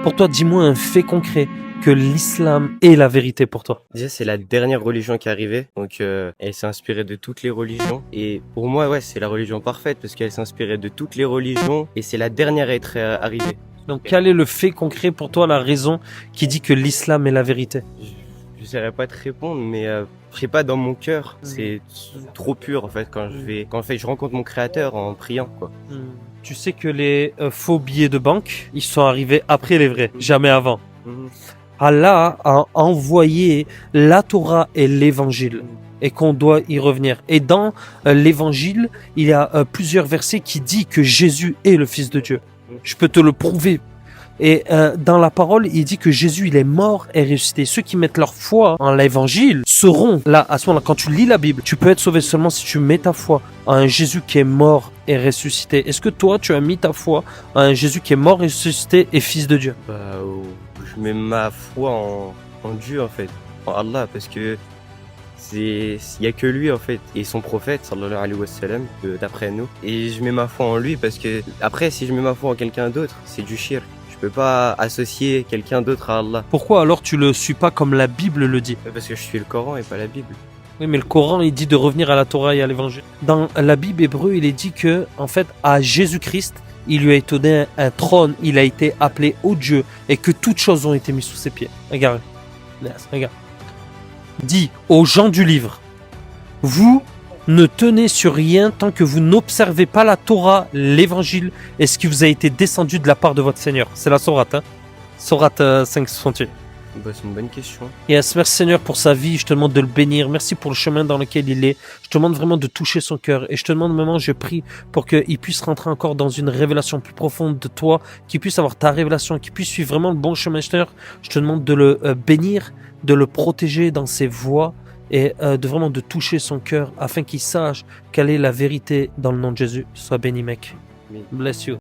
Pour toi, dis-moi un fait concret que l'islam est la vérité pour toi. Déjà, c'est la dernière religion qui est arrivée, donc elle s'est inspirée de toutes les religions. Et pour moi, ouais, c'est la religion parfaite parce qu'elle s'est inspirée de toutes les religions et c'est la dernière à être arrivée. Donc, quel est le fait concret pour toi, la raison qui dit que l'islam est la vérité? Je saurais pas te répondre, mais je sais pas, dans mon cœur, c'est trop pur en fait quand je rencontre mon créateur en priant, quoi. Tu sais que les faux billets de banque, ils sont arrivés après les vrais, jamais avant. Allah a envoyé la Torah et l'évangile et qu'on doit y revenir. Et dans l'évangile, il y a plusieurs versets qui disent que Jésus est le Fils de Dieu. Je peux te le prouver. Et dans la parole, il dit que Jésus, il est mort et ressuscité. Ceux qui mettent leur foi en l'évangile seront là, à ce moment-là. Quand tu lis la Bible, tu peux être sauvé seulement si tu mets ta foi en un Jésus qui est mort et ressuscité. Est-ce que toi, tu as mis ta foi en un Jésus qui est mort et ressuscité et Fils de Dieu? Je mets ma foi en Dieu en fait, en Allah, parce que il y a que lui en fait et son prophète sallallahu alayhi wa sallam d'après nous, et je mets ma foi en lui parce que après si je mets ma foi en quelqu'un d'autre, c'est du shirk. Je peux pas associer quelqu'un d'autre à Allah. Pourquoi alors tu le suis pas comme la Bible le dit? Parce que je suis le Coran et pas la Bible. Oui, mais le Coran, il dit de revenir à la Torah et à l'évangile. Dans la Bible hébreu, il est dit que, en fait, à Jésus-Christ, il lui a été donné un trône, il a été appelé haut Dieu, et que toutes choses ont été mises sous ses pieds. Regarde. Regarde. Dit aux gens du livre, vous ne tenez sur rien tant que vous n'observez pas la Torah, l'évangile, et ce qui vous a été descendu de la part de votre Seigneur. C'est la sourate, hein. Sourate 568. C'est une bonne question. Yes, merci Seigneur pour sa vie, je te demande de le bénir, merci pour le chemin dans lequel il est, je te demande vraiment de toucher son cœur et je te demande vraiment, je prie pour qu'il puisse rentrer encore dans une révélation plus profonde de toi, qu'il puisse avoir ta révélation, qu'il puisse suivre vraiment le bon chemin. Seigneur, je te demande de le bénir, de le protéger dans ses voies et de vraiment de toucher son cœur afin qu'il sache quelle est la vérité dans le nom de Jésus. Sois béni mec. Bless you.